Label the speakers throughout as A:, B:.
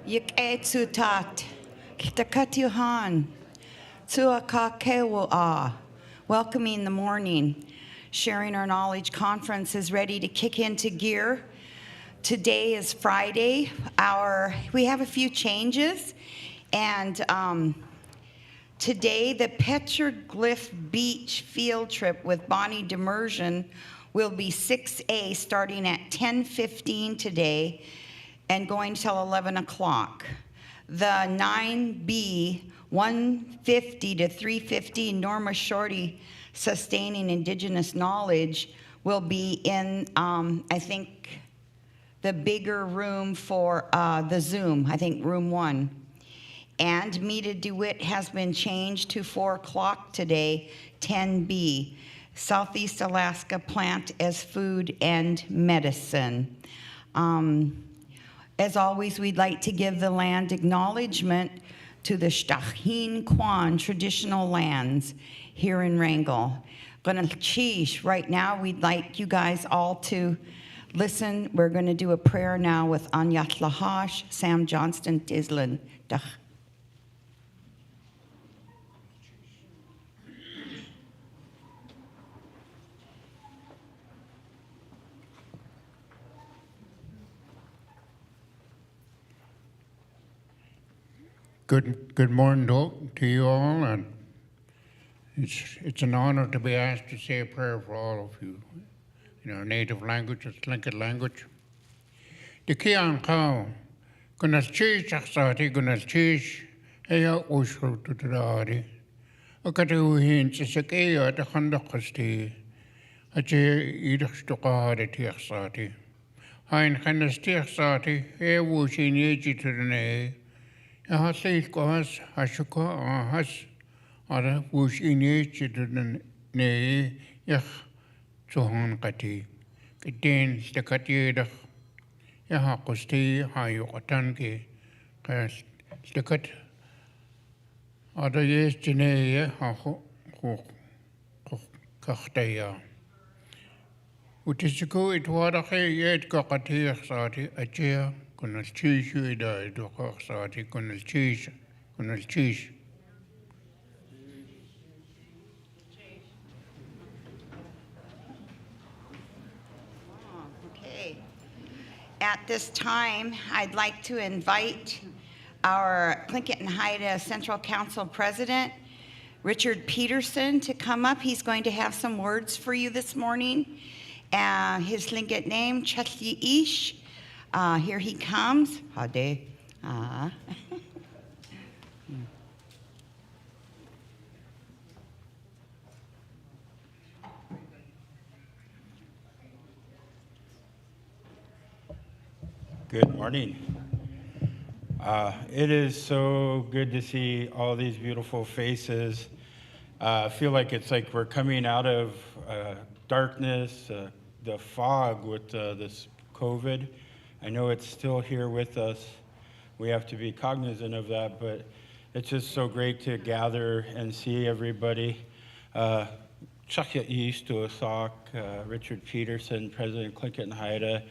A: Yik'etsutat, Ktakatuhan, Tsuakakewa, welcoming the morning. Sharing Our Knowledge Conference is ready to kick into gear. Today is Friday. We have a few changes, and today the Petroglyph Beach field trip with Bonnie Demersion will be 6A starting at 10:15 today and going till 11 o'clock. The 9B, 150 to 350 Norma Shorty Sustaining Indigenous Knowledge will be in, I think, the bigger room for the Zoom, I think room 1. And Mita DeWitt has been changed to 4 o'clock today, 10B. Southeast Alaska Plant as Food and Medicine. As always, we'd like to give the land acknowledgement to the Shtahin Kwan traditional lands here in Wrangell. Right now, we'd like you guys all to listen. We're going to do a prayer now with Anyat Lahash, Sam Johnston, Tislin.
B: Good morning to you all, and it's an honor to be asked to say a prayer for all of you in our native language, it's Tlingit language. The Kian Kao, Gunas Chish Aksati, Gunas Chish, Aya Ushru to the Adi, Akatu Sisakea, the Handakasti, Ache Idakstokadi Tiaksati, Hein Hanestiaksati, Ea Wushin Yeji to the Ne. Hasik was Hashuka has other wush in each ne yach Sohon Kati. Contains the Katieda Yahakosti, Hayukatanki, cast the cut other yes Jene Haho Kachtaya. Which is to go it water yet Kakati Sati, a chair. Kunal cheese you died, Sati, Kunal cheese.
A: Okay. At this time, I'd like to invite our Tlingit and Haida Central Council President, Richard Peterson, to come up. He's going to have some words for you this morning. His Tlingit name, Chatli Ish. Here he comes. Hade.
C: Good morning. It is so good to see all these beautiful faces. I feel like it's like we're coming out of darkness, the fog with this COVID. I know it's still here with us. We have to be cognizant of that, but it's just so great to gather and see everybody. Chakya East to SOK, Richard Peterson, President Tlingit and Haida.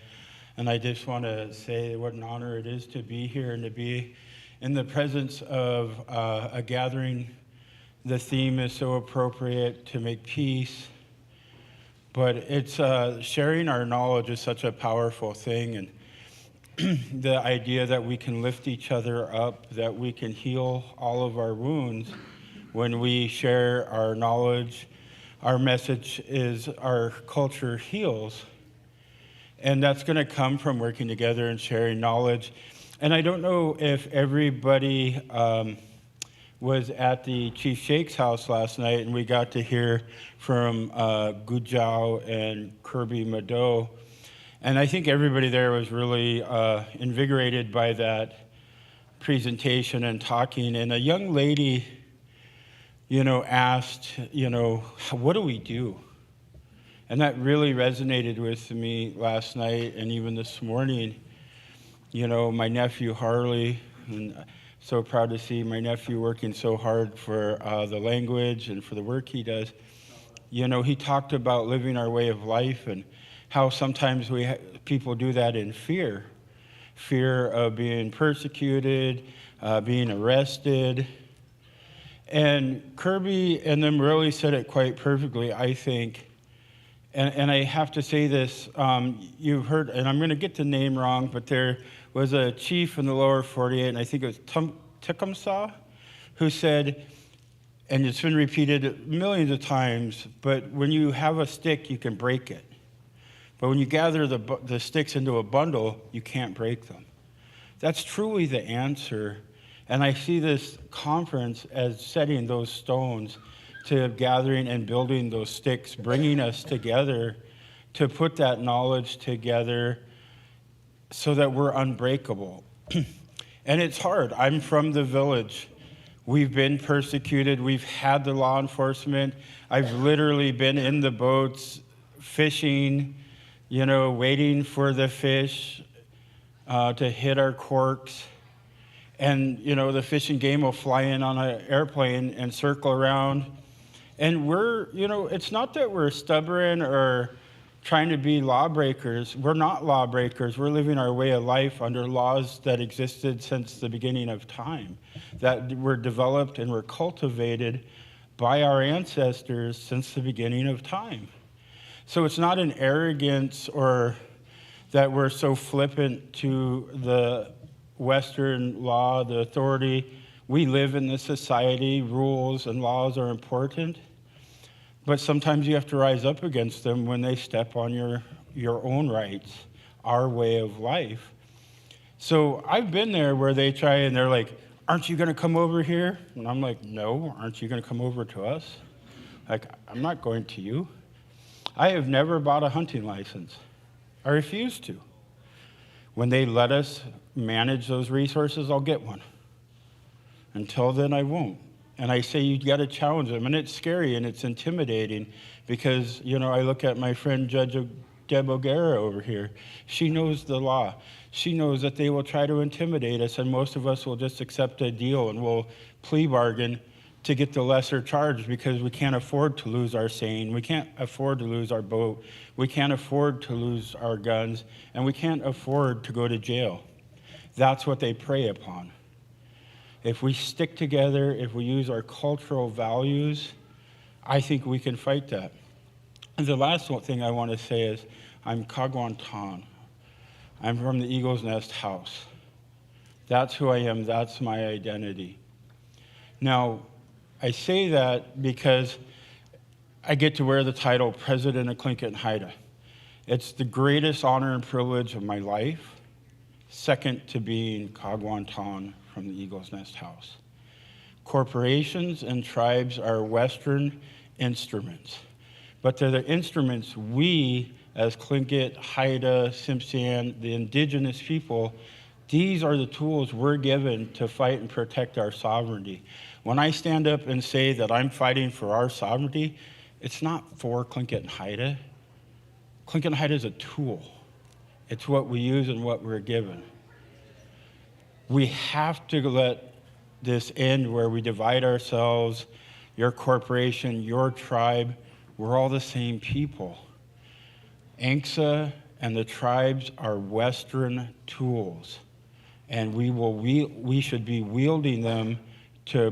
C: And I just want to say what an honor it is to be here and to be in the presence of a gathering. The theme is so appropriate to make peace. But it's sharing our knowledge is such a powerful thing. And the idea that we can lift each other up, that we can heal all of our wounds when we share our knowledge. Our message is our culture heals. And that's going to come from working together and sharing knowledge. And I don't know if everybody was at the Chief Sheik's house last night, and we got to hear from Gujau and Kirby Mado. And I think everybody there was really invigorated by that presentation and talking. And a young lady, asked, what do we do? And that really resonated with me last night and even this morning. My nephew Harley, and so proud to see my nephew working so hard for the language and for the work he does. He talked about living our way of life and how sometimes people do that in fear. fear of being persecuted, being arrested. And Kirby and them really said it quite perfectly, I think. And I have to say this, you've heard, and I'm going to get the name wrong, but there was a chief in the lower 48, and I think it was Tecumseh, who said, and it's been repeated millions of times, but when you have a stick, you can break it. But when you gather the sticks into a bundle, you can't break them. That's truly the answer. And I see this conference as setting those stones to gathering and building those sticks, bringing us together to put that knowledge together so that we're unbreakable. And it's hard. I'm from the village. We've been persecuted. We've had the law enforcement. I've literally been in the boats fishing, waiting for the fish to hit our corks. And, the fishing game will fly in on an airplane and circle around. And we're, it's not that we're stubborn or trying to be lawbreakers. We're not lawbreakers. We're living our way of life under laws that existed since the beginning of time, that were developed and were cultivated by our ancestors since the beginning of time. So it's not an arrogance or that we're so flippant to the Western law, the authority. We live in this society. Rules and laws are important. But sometimes you have to rise up against them when they step on your own rights, our way of life. So I've been there where they try and they're like, aren't you going to come over here? And I'm like, no, aren't you going to come over to us? Like, I'm not going to you. I have never bought a hunting license. I refuse to. When they let us manage those resources, I'll get one. Until then, I won't. And I say you got to challenge them. And it's scary and it's intimidating because, I look at my friend Judge Deb O'Gara over here. She knows the law. She knows that they will try to intimidate us, and most of us will just accept a deal and we'll plea bargain to get the lesser charge because we can't afford to lose our seine. We can't afford to lose our boat. We can't afford to lose our guns, and we can't afford to go to jail. That's what they prey upon. If we stick together, if we use our cultural values, I think we can fight that. And the last thing I want to say is I'm Kagwantan. I'm from the Eagle's Nest House. That's who I am. That's my identity. Now, I say that because I get to wear the title President of Tlingit and Haida. It's the greatest honor and privilege of my life, second to being Kagwantan from the Eagle's Nest House. Corporations and tribes are Western instruments, but they're the instruments we, as Tlingit, Haida, Tsimshian, the indigenous people, these are the tools we're given to fight and protect our sovereignty. When I stand up and say that I'm fighting for our sovereignty, it's not for Tlingit and Haida. Tlingit and Haida is a tool. It's what we use and what we're given. We have to let this end where we divide ourselves, your corporation, your tribe, we're all the same people. ANCSA and the tribes are Western tools, and we should be wielding them to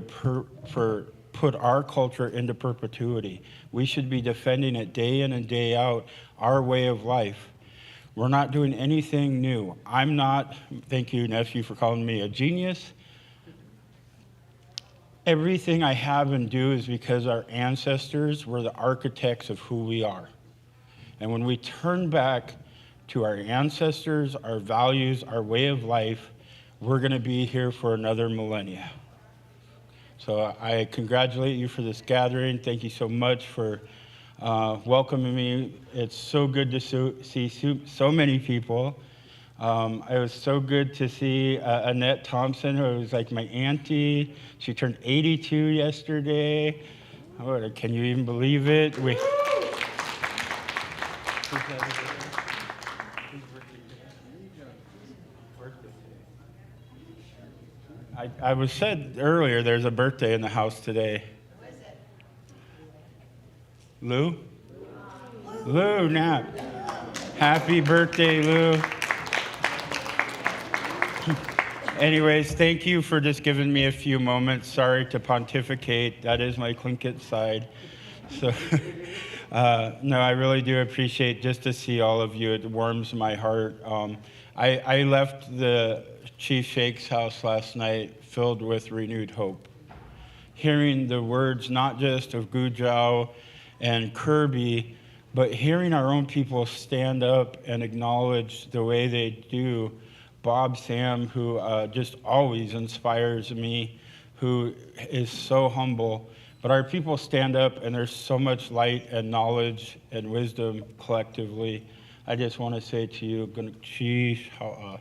C: put our culture into perpetuity. We should be defending it day in and day out, our way of life. We're not doing anything new. I'm not, thank you, nephew, for calling me a genius. Everything I have and do is because our ancestors were the architects of who we are. And when we turn back to our ancestors, our values, our way of life, we're going to be here for another millennia. So I congratulate you for this gathering. Thank you so much for welcoming me. It's so good to see so many people. It was so good to see Annette Thompson, who was like my auntie. She turned 82 yesterday. Oh, can you even believe it? I was said earlier there's a birthday in the house today.
A: Who is it?
C: Lou? Lou Knapp. Happy birthday, Lou. Anyways, thank you for just giving me a few moments. Sorry to pontificate. That is my Tlingit side. So, no, I really do appreciate just to see all of you. It warms my heart. I left the Chief Sheik's house last night filled with renewed hope. Hearing the words not just of Gujau and Kirby, but hearing our own people stand up and acknowledge the way they do. Bob Sam, who just always inspires me, who is so humble. But our people stand up, and there's so much light and knowledge and wisdom collectively. I just want to say to you, Gunchi Ha'a.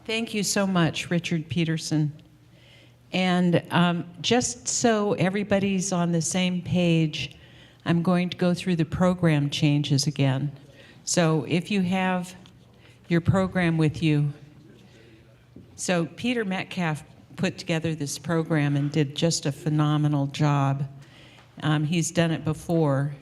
D: Thank you so much, Richard Peterson. And just so everybody's on the same page, I'm going to go through the program changes again. So if you have your program with you, so Peter Metcalf put together this program and did just a phenomenal job. He's done it before,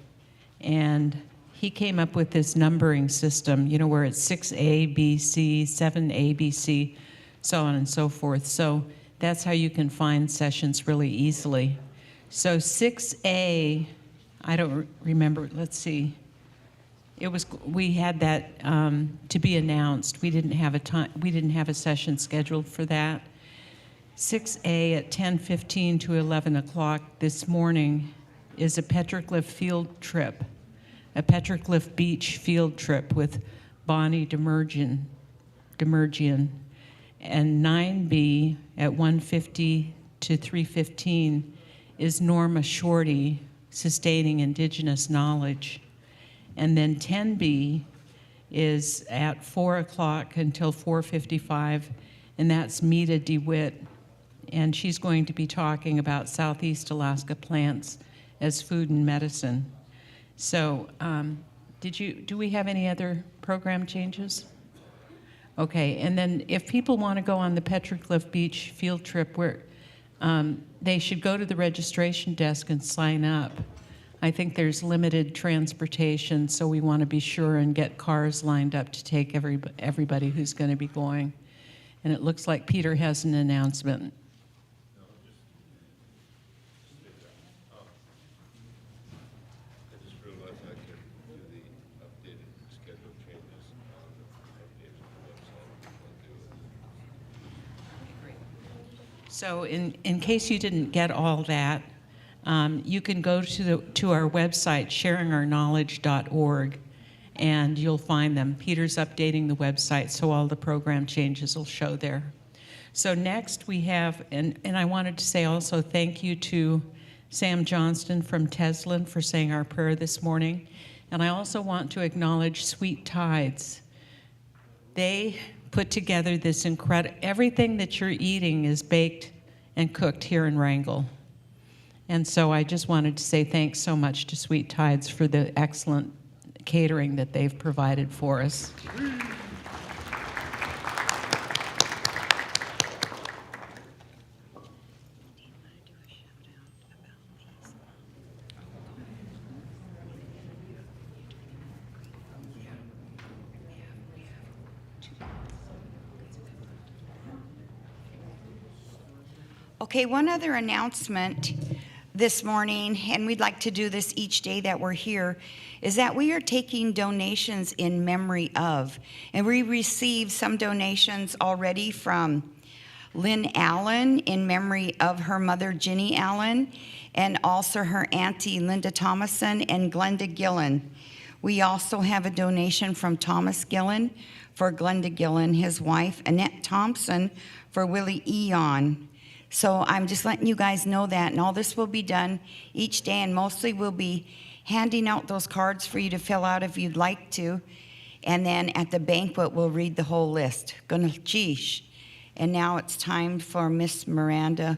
D: and he came up with this numbering system, you know, where it's 6A, B, C, 7A, B, C, so on and so forth. So that's how you can find sessions really easily. So 6A, I don't remember, let's see. We had that to be announced. We didn't have a session scheduled for that. 6A at 10:15 to 11 o'clock this morning is a petroglyph field trip. A petroglyph beach field trip with Bonnie Demergian. And 9B at 1:50 to 3:15 is Norma Shorty, Sustaining Indigenous Knowledge. And then 10B is at 4 o'clock until 4:55, and that's Mita DeWitt. And she's going to be talking about Southeast Alaska plants as food and medicine. So do we have any other program changes? Okay, and then if people want to go on the Petroglyph Beach field trip, they should go to the registration desk and sign up. I think there's limited transportation, so we want to be sure and get cars lined up to take everybody who's going to be going. And it looks like Peter has an announcement. So in case you didn't get all that, you can go to our website, sharingourknowledge.org, and you'll find them. Peter's updating the website, so all the program changes will show there. So next we have, and I wanted to say also thank you to Sam Johnston from Teslin for saying our prayer this morning. And I also want to acknowledge Sweet Tides. They put together this incredible, everything that you're eating is baked and cooked here in Wrangell. And so I just wanted to say thanks so much to Sweet Tides for the excellent catering that they've provided for us.
A: Okay, one other announcement this morning, and we'd like to do this each day that we're here, is that we are taking donations in memory of. And we received some donations already from Lynn Allen in memory of her mother, Ginny Allen, and also her auntie, Linda Thomason and Glenda Gillen. We also have a donation from Thomas Gillen for Glenda Gillen, his wife, Annette Thompson for Willie Eon. So I'm just letting you guys know that, and all this will be done each day, and mostly we'll be handing out those cards for you to fill out if you'd like to, and then at the banquet we'll read the whole list. Gunalchish. And now it's time for Miss Miranda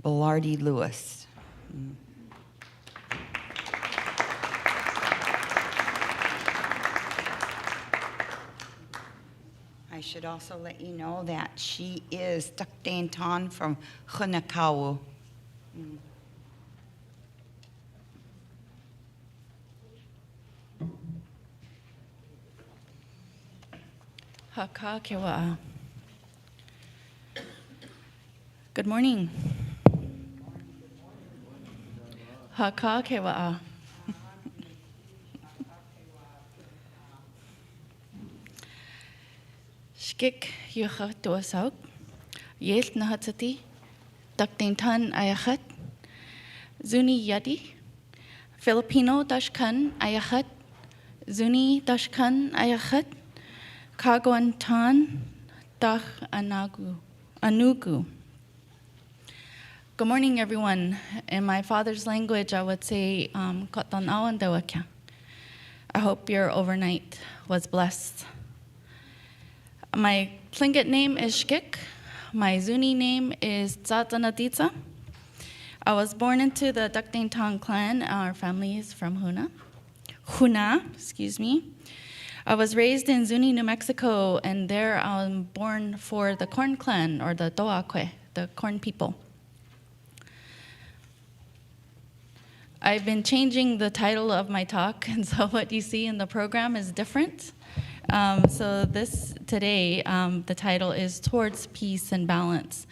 A: Belarde-Lewis. should also let you know that she is Taktain Tan from Hunakawu.
E: Haka kewa'a. Good morning. Haka kewa'a. Skik yucha tuasauk. Yelt nahatsati. Daktintan ayachat. Zuni yadi. Filipino dashkan ayachat. Zuni dashkan ayachat. Kagwantan Dah Anugu. Good morning, everyone. In my father's language, I would say, Kotanawan Dawakya. I hope your overnight was blessed. My Tlingit name is Shkik. My Zuni name is Tsatanatitsa. I was born into the Daktintan clan. Our family is from Huna, excuse me. I was raised in Zuni, New Mexico, and there I'm born for the Corn Clan, or the Doakwe, the Corn people. I've been changing the title of my talk, and so what you see in the program is different. So today, the title is Towards Peace and Balance,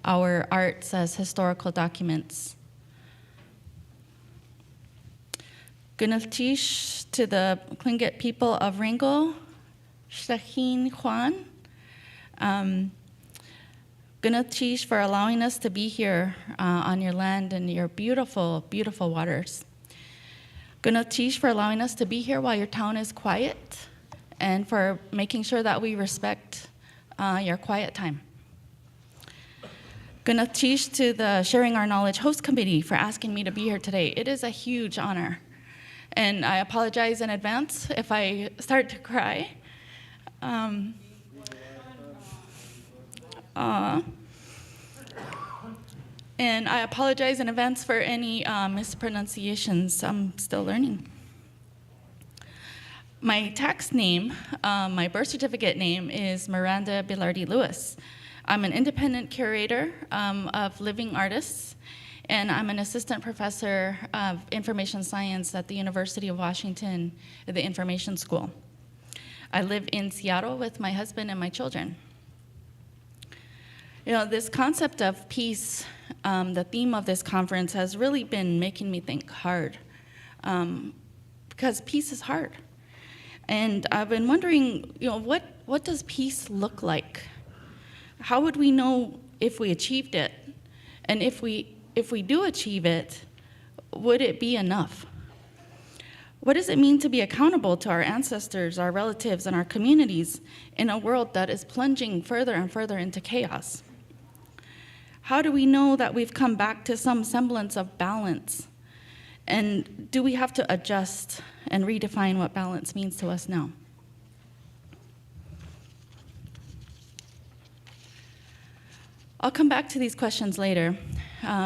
E: Our Arts as Historical Documents. Gunaltish to the Tlingit people of Ringo, Shtachin Juan. Gunaltish for allowing us to be here on your land and your beautiful, beautiful waters. Gunaltish for allowing us to be here while your town is quiet and for making sure that we respect your quiet time. Gunaltish to the Sharing Our Knowledge Host Committee for asking me to be here today. It is a huge honor. And I apologize in advance if I start to cry. And I apologize in advance for any mispronunciations. I'm still learning. My tax name, my birth certificate name is Miranda Belarde-Lewis. I'm an independent curator of living artists, and I'm an assistant professor of information science at the University of Washington at the Information School. I live in Seattle with my husband and my children. You know, this concept of peace, the theme of this conference has really been making me think hard, because peace is hard. And I've been wondering, you know, what does peace look like? How would we know if we achieved it? And if we do achieve it, would it be enough? What does it mean to be accountable to our ancestors, our relatives, and our communities in a world that is plunging further and further into chaos? How do we know that we've come back to some semblance of balance? And do we have to adjust and redefine what balance means to us now? I'll come back to these questions later,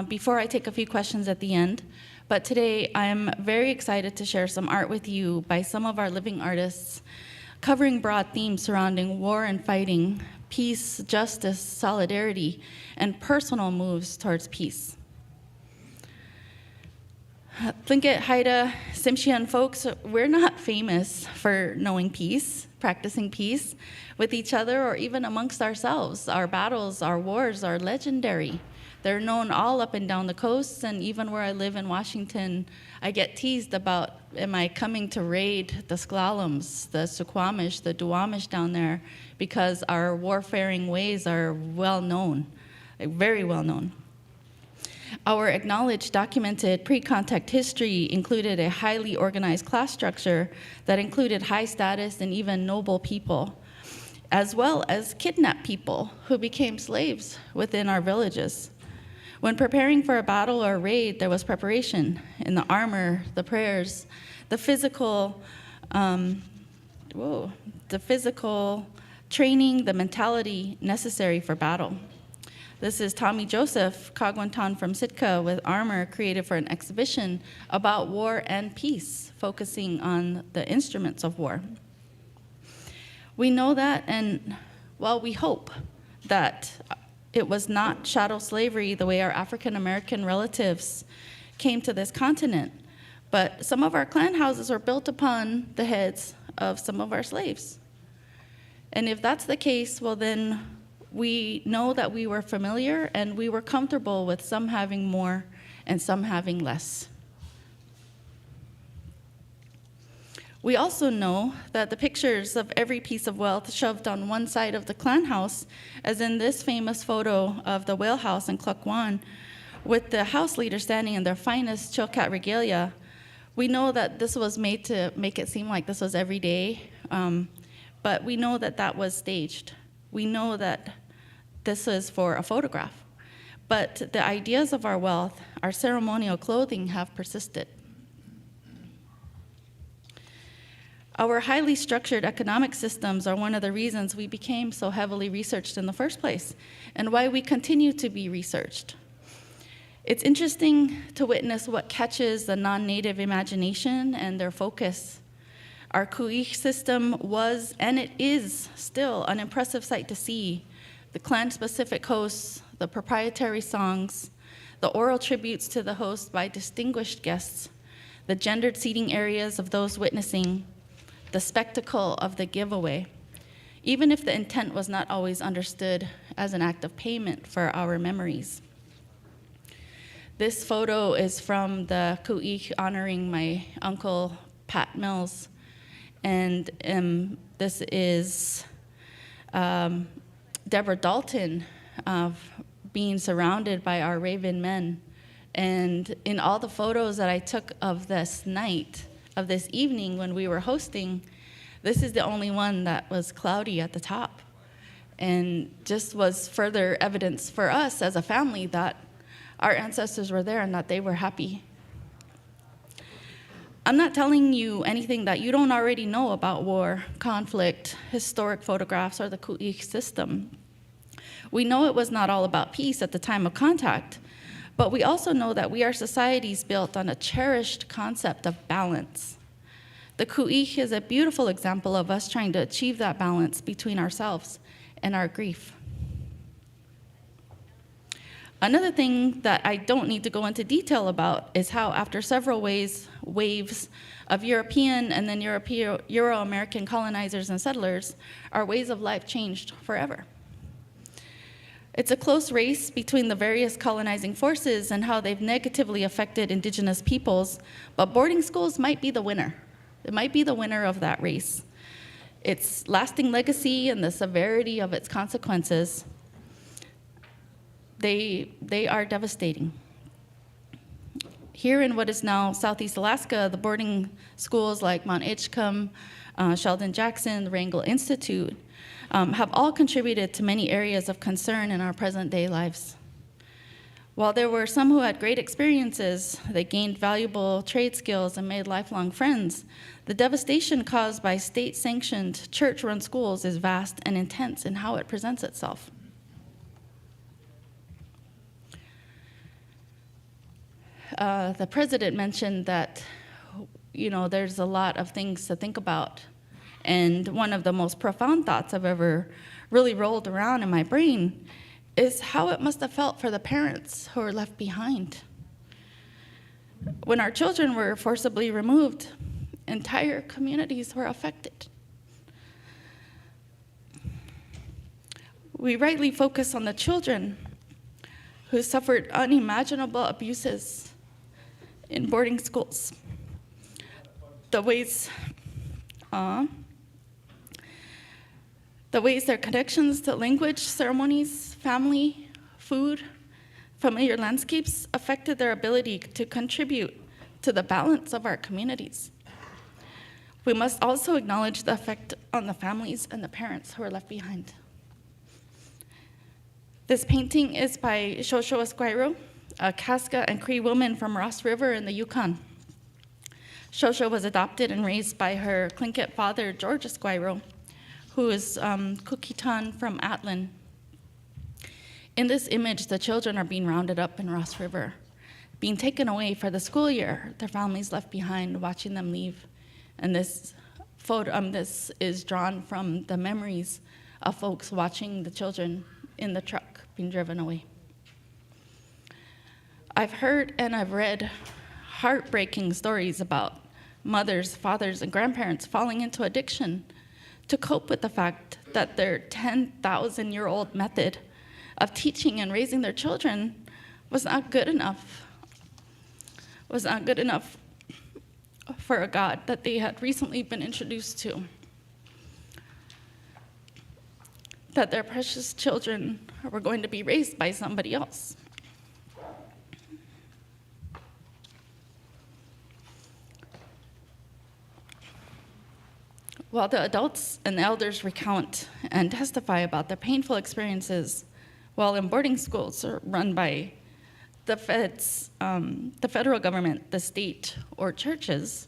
E: before I take a few questions at the end. But today, I'm very excited to share some art with you by some of our living artists, covering broad themes surrounding war and fighting, peace, justice, solidarity, and personal moves towards peace. Tlingit, Haida, Tsimshian folks, we're not famous for knowing peace, practicing peace with each other or even amongst ourselves. Our battles, our wars are legendary. They're known all up and down the coast, and even where I live in Washington, I get teased about, am I coming to raid the Sklalams, the Suquamish, the Duwamish down there, because our warfaring ways are well known, very well known. Our acknowledged, documented pre-contact history included a highly organized class structure that included high status and even noble people, as well as kidnapped people who became slaves within our villages. When preparing for a battle or a raid, there was preparation in the armor, the prayers, the physical training, the mentality necessary for battle. This is Tommy Joseph Kagwantan from Sitka with armor created for an exhibition about war and peace, focusing on the instruments of war. We know that, and Well, we hope that it was not chattel slavery the way our African American relatives came to this continent, but some of our clan houses were built upon the heads of some of our slaves. And if that's the case, well, then we know that we were familiar and we were comfortable with some having more and some having less. We also know that the pictures of every piece of wealth shoved on one side of the clan house, as in this famous photo of the whale house in Klukwan, with the house leaders standing in their finest Chilkat regalia, we know that this was made to make it seem like this was every day, but we know that that was staged. We know that this is for a photograph. But the ideas of our wealth, our ceremonial clothing, have persisted. Our highly structured economic systems are one of the reasons we became so heavily researched in the first place, and why we continue to be researched. It's interesting to witness what catches the non-native imagination and their focus. Our Ku'ik system was, and it is still, an impressive sight to see. The clan-specific hosts, the proprietary songs, the oral tributes to the host by distinguished guests, the gendered seating areas of those witnessing, the spectacle of the giveaway, even if the intent was not always understood as an act of payment for our memories. This photo is from the Ku'ik honoring my uncle, Pat Mills, and this is Deborah Dalton being surrounded by our Raven men. And in all the photos that I took of this night, of this evening when we were hosting, this is the only one that was cloudy at the top, and just was further evidence for us as a family that our ancestors were there and that they were happy. I'm not telling you anything that you don't already know about war, conflict, historic photographs, or the Ku'ik system. We know it was not all about peace at the time of contact, but we also know that we are societies built on a cherished concept of balance. The Ku'ik is a beautiful example of us trying to achieve that balance between ourselves and our grief. Another thing that I don't need to go into detail about is how after several waves of European and then Euro-American colonizers and settlers, our ways of life changed forever. It's a close race between the various colonizing forces and how they've negatively affected indigenous peoples, but boarding schools might be the winner. It might be the winner of that race. Its lasting legacy and the severity of its consequences, they are devastating. Here in what is now Southeast Alaska, the boarding schools like Mount Edgecombe, Sheldon Jackson, the Wrangell Institute, have all contributed to many areas of concern in our present-day lives. While there were some who had great experiences, they gained valuable trade skills and made lifelong friends, the devastation caused by state-sanctioned, church-run schools is vast and intense in how it presents itself. The president mentioned that, there's a lot of things to think about. And one of the most profound thoughts I've ever really rolled around in my brain is how it must have felt for the parents who were left behind. When our children were forcibly removed, entire communities were affected. We rightly focus on the children who suffered unimaginable abuses in boarding schools. The ways their connections to language, ceremonies, family, food, familiar landscapes affected their ability to contribute to the balance of our communities. We must also acknowledge the effect on the families and the parents who are left behind. This painting is by Sho Sho Esquiro, a Kaska and Cree woman from Ross River in the Yukon. Sho Sho was adopted and raised by her Tlingit father, George Esquiro, who is Kukitan from Atlin. In this image, the children are being rounded up in Ross River, being taken away for the school year, their families left behind, watching them leave. And this photo, this is drawn from the memories of folks watching the children in the truck being driven away. I've heard and I've read heartbreaking stories about mothers, fathers, and grandparents falling into addiction to cope with the fact that their 10,000-year-old method of teaching and raising their children was not good enough for a God that they had recently been introduced to. That their precious children were going to be raised by somebody else. While the adults and elders recount and testify about their painful experiences while in boarding schools run by the federal government, the state, or churches,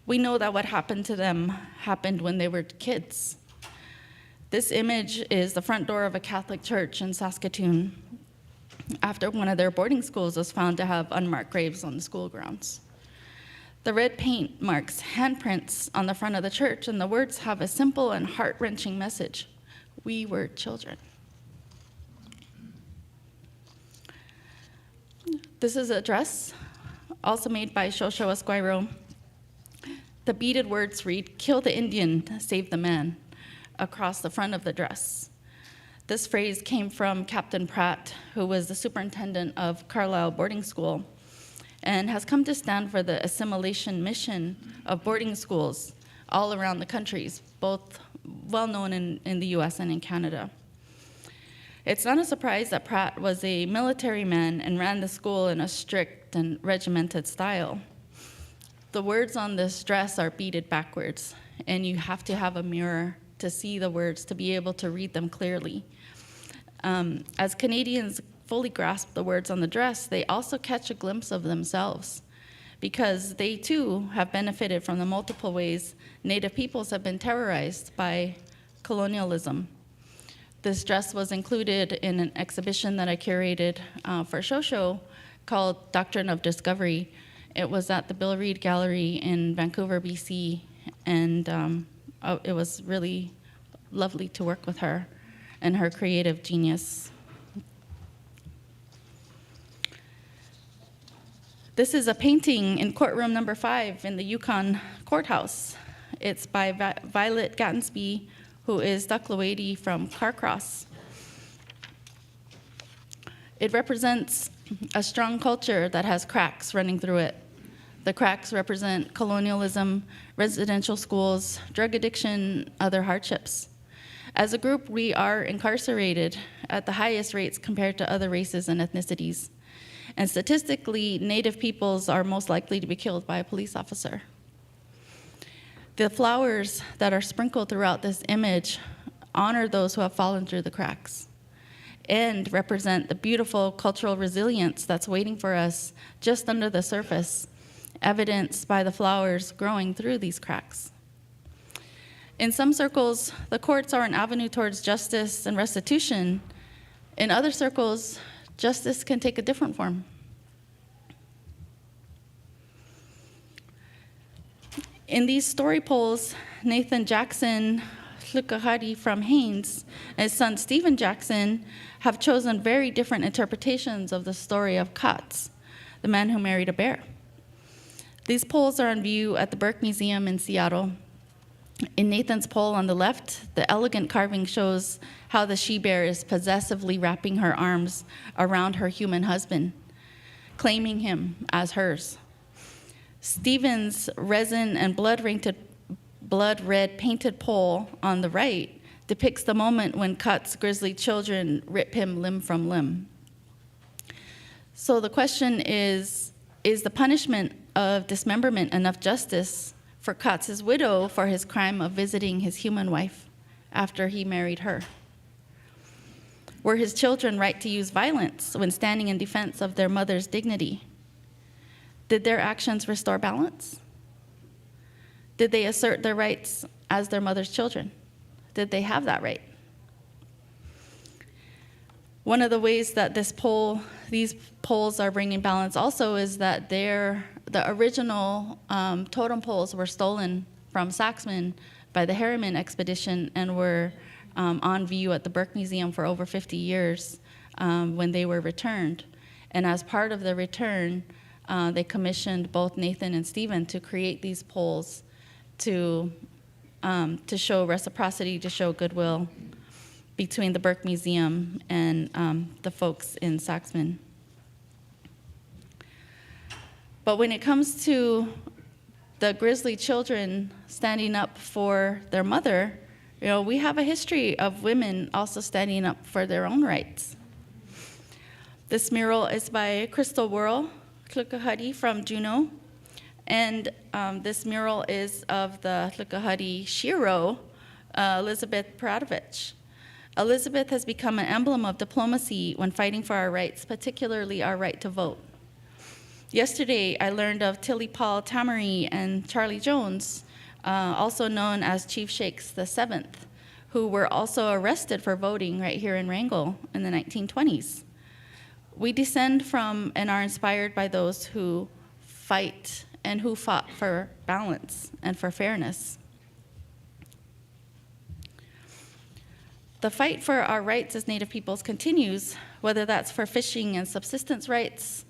E: we know that what happened to them happened when they were kids. This image is the front door of a Catholic church in Saskatoon after one of their boarding schools was found to have unmarked graves on the school grounds. The red paint marks handprints on the front of the church, and the words have a simple and heart-wrenching message: we were children. This is a dress, also made by Sho Sho Esquiro. The beaded words read, "Kill the Indian, save the man," across the front of the dress. This phrase came from Captain Pratt, who was the superintendent of Carlisle Boarding School, and has come to stand for the assimilation mission of boarding schools all around the countries, both well known in the US and in Canada. It's not a surprise that Pratt was a military man and ran the school in a strict and regimented style. The words on this dress are beaded backwards, and you have to have a mirror to see the words, to be able to read them clearly. As Canadians fully grasp the words on the dress, they also catch a glimpse of themselves, because they too have benefited from the multiple ways Native peoples have been terrorized by colonialism. This dress was included in an exhibition that I curated for Sho Sho called Doctrine of Discovery. It was at the Bill Reid Gallery in Vancouver, BC, and it was really lovely to work with her and her creative genius. This is a painting in courtroom number 5 in the Yukon courthouse. It's by Violet Gattensby, who is Duckloady from Carcross. It represents a strong culture that has cracks running through it. The cracks represent colonialism, residential schools, drug addiction, other hardships. As a group, we are incarcerated at the highest rates compared to other races and ethnicities. And statistically, Native peoples are most likely to be killed by a police officer. The flowers that are sprinkled throughout this image honor those who have fallen through the cracks and represent the beautiful cultural resilience that's waiting for us just under the surface, evidenced by the flowers growing through these cracks. In some circles, the courts are an avenue towards justice and restitution. In other circles, justice can take a different form. In these story polls, Nathan Jackson, Tlingit from Haines, and his son Stephen Jackson have chosen very different interpretations of the story of Katz, the man who married a bear. These polls are on view at the Burke Museum in Seattle. In Nathan's poll on the left, the elegant carving shows how the she-bear is possessively wrapping her arms around her human husband, claiming him as hers. Stephen's resin and blood red painted pole on the right depicts the moment when Kat's grisly children rip him limb from limb. So the question is the punishment of dismemberment enough justice for Katz's widow for his crime of visiting his human wife after he married her? Were his children right to use violence when standing in defense of their mother's dignity? Did their actions restore balance? Did they assert their rights as their mother's children? Did they have that right? One of the ways that these polls are bringing balance also is that the original totem poles were stolen from Saxman by the Harriman expedition and were on view at the Burke Museum for over 50 years when they were returned. And as part of the return, they commissioned both Nathan and Stephen to create these poles to show reciprocity, to show goodwill between the Burke Museum and the folks in Saxman. But when it comes to the Grizzly children standing up for their mother, you know, we have a history of women also standing up for their own rights. This mural is by Crystal Worrell Tlukahadi from Juneau, and this mural is of the Tlukahadi Shiro, Elizabeth Peradovich. Elizabeth has become an emblem of diplomacy when fighting for our rights, particularly our right to vote. Yesterday, I learned of Tilly Paul Tamery and Charlie Jones, also known as Chief Shakes VII, who were also arrested for voting right here in Wrangell in the 1920s. We descend from and are inspired by those who fight and who fought for balance and for fairness. The fight for our rights as Native peoples continues, whether that's for fishing and subsistence rights,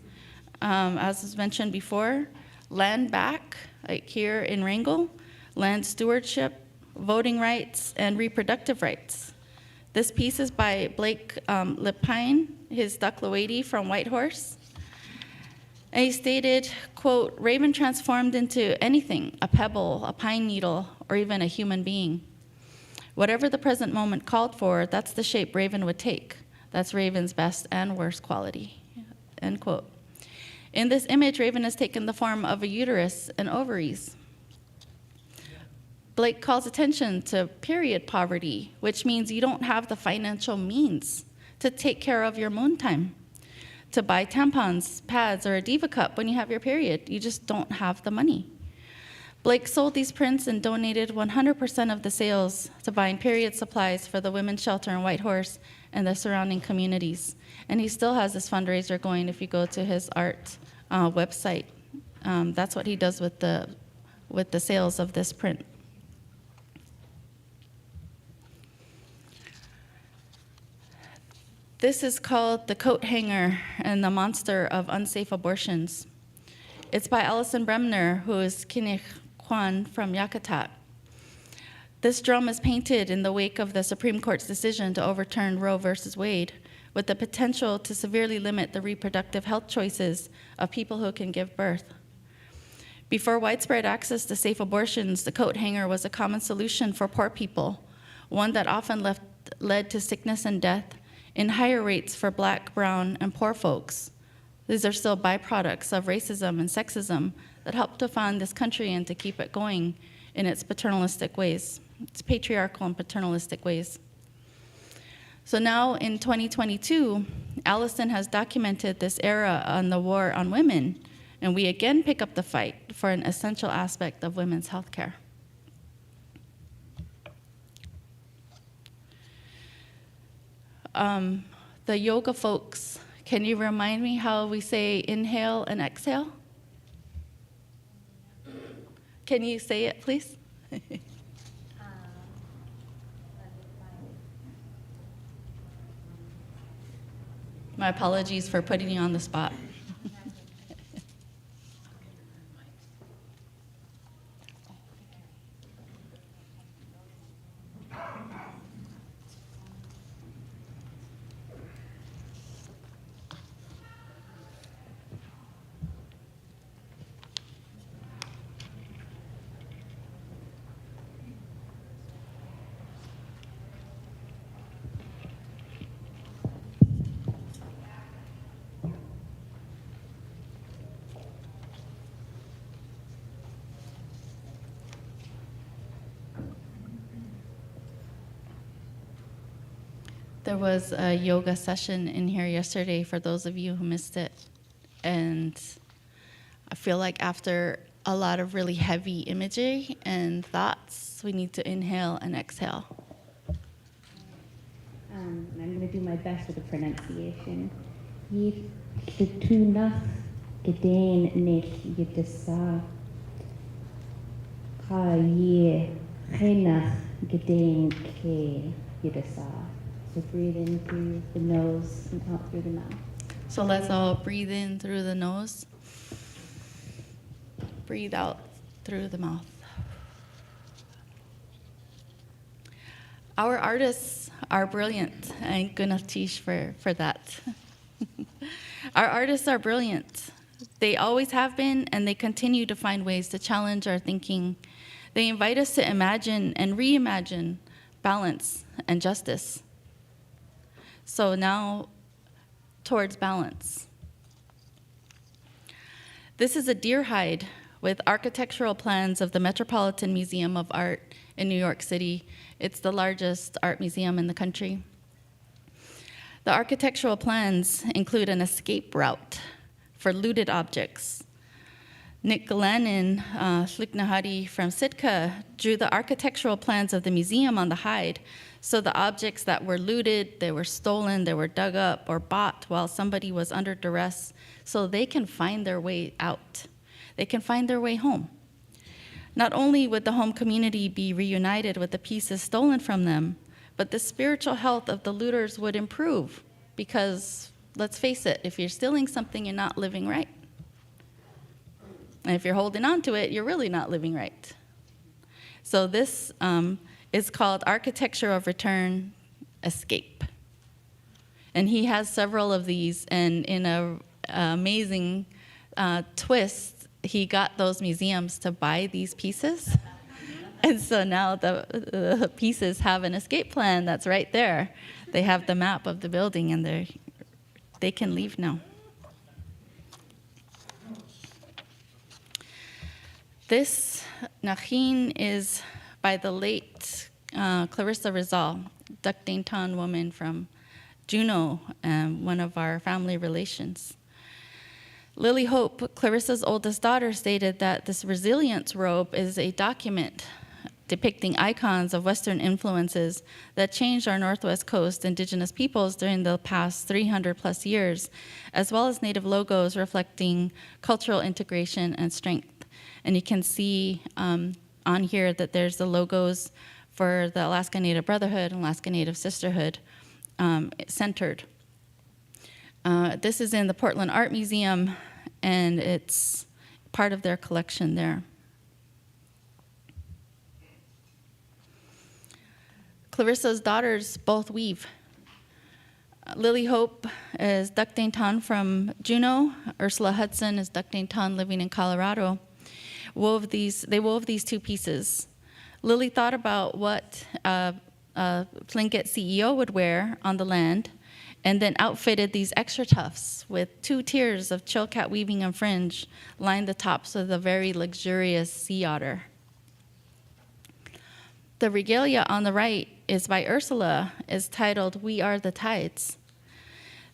E: as was mentioned before, land back, like here in Wrangell, land stewardship, voting rights, and reproductive rights. This piece is by Blake Lipine, his Ducklawady from Whitehorse. And he stated, quote, "Raven transformed into anything, a pebble, a pine needle, or even a human being. Whatever the present moment called for, that's the shape Raven would take. That's Raven's best and worst quality," end quote. In this image, Raven has taken the form of a uterus and ovaries. Blake calls attention to period poverty, which means you don't have the financial means to take care of your moon time, to buy tampons, pads, or a Diva cup when you have your period. You just don't have the money. Blake sold these prints and donated 100% of the sales to buying period supplies for the women's shelter in Whitehorse and the surrounding communities. And he still has this fundraiser going if you go to his art website. That's what he does with the sales of this print. This is called The Coat Hanger and the Monster of Unsafe Abortions. It's by Alison Bremner, who is Kinich Kwan from Yakutat. This drum is painted in the wake of the Supreme Court's decision to overturn Roe versus Wade, with the potential to severely limit the reproductive health choices of people who can give birth. Before widespread access to safe abortions, the coat hanger was a common solution for poor people, one that often led to sickness and death in higher rates for Black, brown, and poor folks. These are still byproducts of racism and sexism that helped to fund this country and to keep it going in its paternalistic ways, its patriarchal and paternalistic ways. So now in 2022, Allison has documented this era on the war on women, and we again pick up the fight for an essential aspect of women's health care. The yoga folks, can you remind me how we say inhale and exhale? Can you say it, please? My apologies for putting you on the spot. There was a yoga session in here yesterday for those of you who missed it. And I feel like after a lot of really heavy imagery and thoughts, we need to inhale and exhale.
F: And I'm going to do my best with the pronunciation. Yith tunach gedein nich yidasa. Ka ye chenach gedein ke. yidasa. So breathe in through the nose and out through the mouth.
E: So let's all breathe in through the nose. Breathe out through the mouth. Our artists are brilliant. I'm gonna teach for that. Our artists are brilliant. They always have been, and they continue to find ways to challenge our thinking. They invite us to imagine and reimagine balance and justice. So now, towards balance. This is a deer hide with architectural plans of the Metropolitan Museum of Art in New York City. It's the largest art museum in the country. The architectural plans include an escape route for looted objects. Nick Galanin, Tlingit from Sitka, drew the architectural plans of the museum on the hide. So the objects that were looted, they were stolen, they were dug up or bought while somebody was under duress, so they can find their way out. They can find their way home. Not only would the home community be reunited with the pieces stolen from them, but the spiritual health of the looters would improve because, let's face it, if you're stealing something, you're not living right. And if you're holding on to it, you're really not living right. So this is called Architecture of Return Escape. And he has several of these, and in an amazing twist, he got those museums to buy these pieces. And so now the pieces have an escape plan that's right there. They have the map of the building, and they can leave now. This Nachin is by the late Clarissa Rizal, Duckdington woman from Juneau, one of our family relations. Lily Hope, Clarissa's oldest daughter, stated that this resilience robe is a document depicting icons of Western influences that changed our Northwest Coast indigenous peoples during the past 300 plus years, as well as Native logos reflecting cultural integration and strength. And you can see on here that there's the logos for the Alaska Native Brotherhood and Alaska Native Sisterhood centered. This is in the Portland Art Museum, and it's part of their collection there. Clarissa's daughters both weave. Lily Hope is Duckdington from Juneau. Ursula Hudson is Duckdington living in Colorado. They wove these two pieces. Lily thought about what a Tlingit CEO would wear on the land, and then outfitted these extra tufts with 2 tiers of chilkat weaving and fringe, lined the tops of the very luxurious sea otter. The regalia on the right is by Ursula, is titled "We Are the Tides."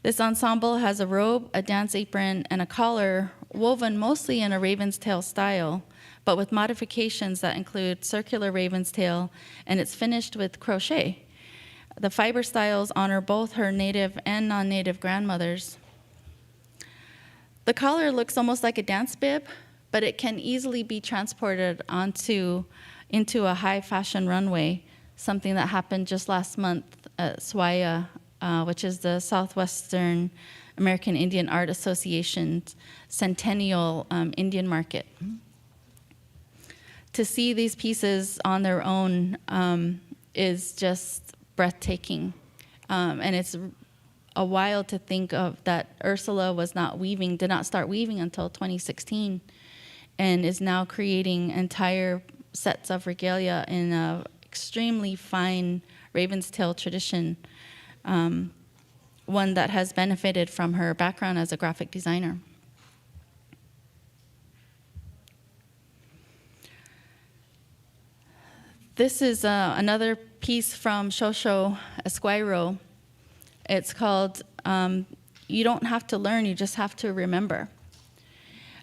E: This ensemble has a robe, a dance apron, and a collar woven mostly in a raven's tail style, but with modifications that include circular raven's tail, and it's finished with crochet. The fiber styles honor both her native and non-native grandmothers. The collar looks almost like a dance bib, but it can easily be transported into a high fashion runway, something that happened just last month at SWAIA, which is the Southwestern American Indian Art Association's Centennial Indian Market. To see these pieces on their own is just breathtaking. And it's a while to think of that Ursula did not start weaving until 2016, and is now creating entire sets of regalia in an extremely fine raven's tail tradition, one that has benefited from her background as a graphic designer. This is another piece from Sho Sho Esquiro. It's called You Don't Have to Learn, You Just Have to Remember.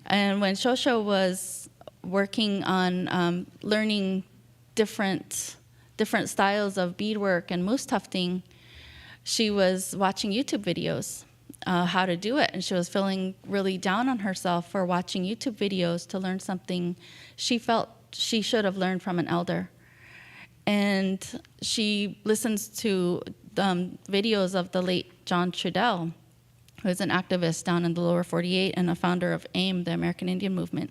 E: And when Sho Sho was working on learning different styles of beadwork and moose tufting, she was watching YouTube videos how to do it, and she was feeling really down on herself for watching YouTube videos to learn something she felt she should have learned from an elder. And she listens to videos of the late John Trudell, who is an activist down in the lower 48 and a founder of AIM, the American Indian Movement.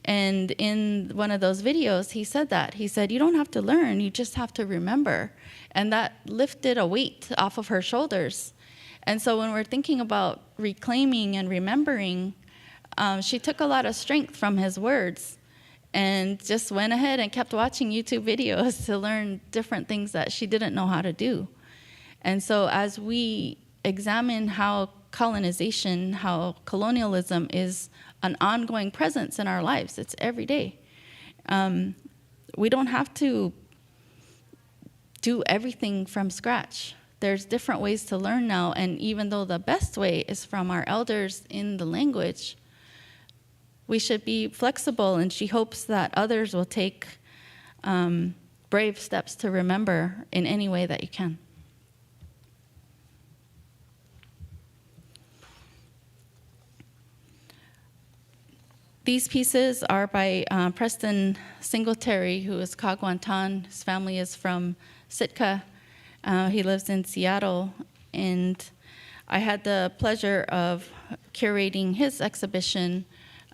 E: And in one of those videos, he said that. He said, you don't have to learn, you just have to remember. And that lifted a weight off of her shoulders. And so when we're thinking about reclaiming and remembering, she took a lot of strength from his words and just went ahead and kept watching YouTube videos to learn different things that she didn't know how to do. And so as we examine how colonization, how colonialism is an ongoing presence in our lives, it's every day. We don't have to do everything from scratch. There's different ways to learn now, and even though the best way is from our elders in the language, we should be flexible, and she hopes that others will take brave steps to remember in any way that you can. These pieces are by Preston Singletary, who is Kagwantan. His family is from Sitka. He lives in Seattle, and I had the pleasure of curating his exhibition.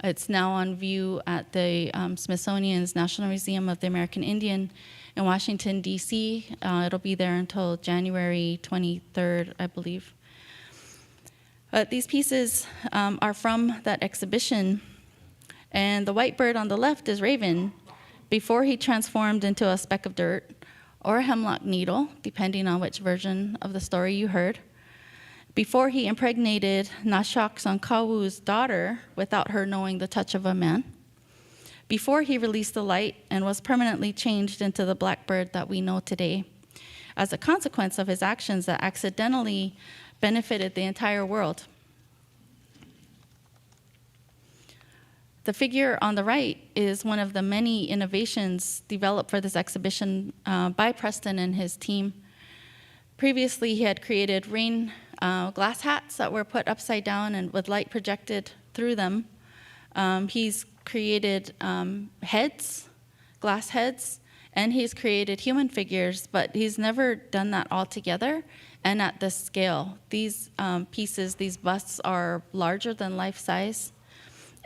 E: It's now on view at the Smithsonian's National Museum of the American Indian in Washington, D.C. It'll be there until January 23rd, I believe. But these pieces are from that exhibition. And the white bird on the left is Raven, before he transformed into a speck of dirt or a hemlock needle, depending on which version of the story you heard, before he impregnated Nashak Sankawu's daughter without her knowing the touch of a man, before he released the light and was permanently changed into the blackbird that we know today, as a consequence of his actions that accidentally benefited the entire world. The figure on the right is one of the many innovations developed for this exhibition by Preston and his team. Previously, he had created rain glass hats that were put upside down and with light projected through them. He's created heads, glass heads, and he's created human figures, but he's never done that all together and at this scale. These pieces, these busts are larger than life size,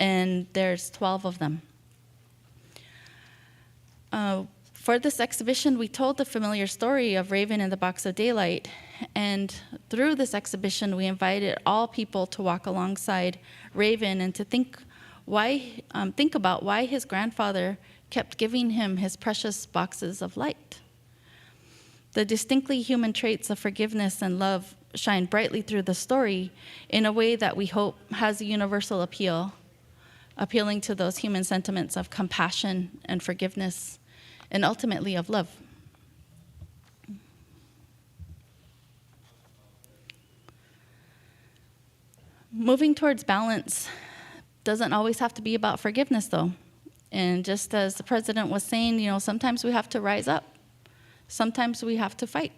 E: and there's 12 of them. For this exhibition, we told the familiar story of Raven in the Box of Daylight, and through this exhibition, we invited all people to walk alongside Raven and to think about why his grandfather kept giving him his precious boxes of light. The distinctly human traits of forgiveness and love shine brightly through the story in a way that we hope has a universal appeal, appealing to those human sentiments of compassion and forgiveness, and ultimately of love. Moving towards balance doesn't always have to be about forgiveness, though. And just as the president was saying, sometimes we have to rise up. Sometimes we have to fight,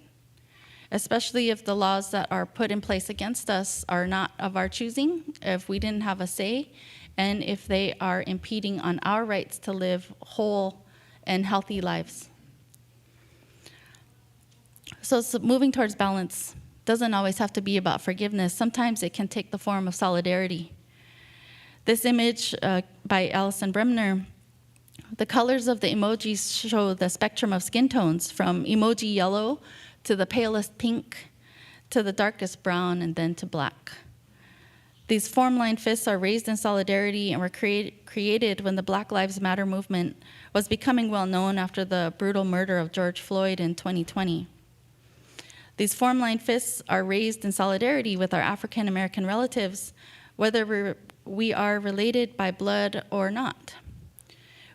E: especially if the laws that are put in place against us are not of our choosing, if we didn't have a say, and if they are impeding on our rights to live whole and healthy lives. So moving towards balance doesn't always have to be about forgiveness. Sometimes it can take the form of solidarity. This image by Alison Bremner, the colors of the emojis show the spectrum of skin tones from emoji yellow to the palest pink to the darkest brown and then to black. These form-line fists are raised in solidarity and were created when the Black Lives Matter movement was becoming well known after the brutal murder of George Floyd in 2020. These form-line fists are raised in solidarity with our African American relatives, whether we are related by blood or not.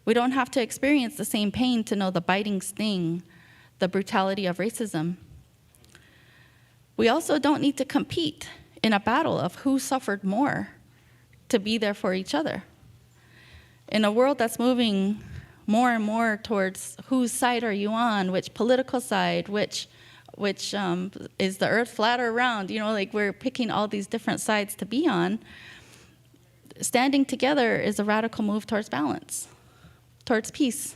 E: We don't have to experience the same pain to know the biting sting, the brutality of racism. We also don't need to compete in a battle of who suffered more to be there for each other. In a world that's moving more and more towards whose side are you on, which political side, which is the earth flat or round, we're picking all these different sides to be on. Standing together is a radical move towards balance, towards peace.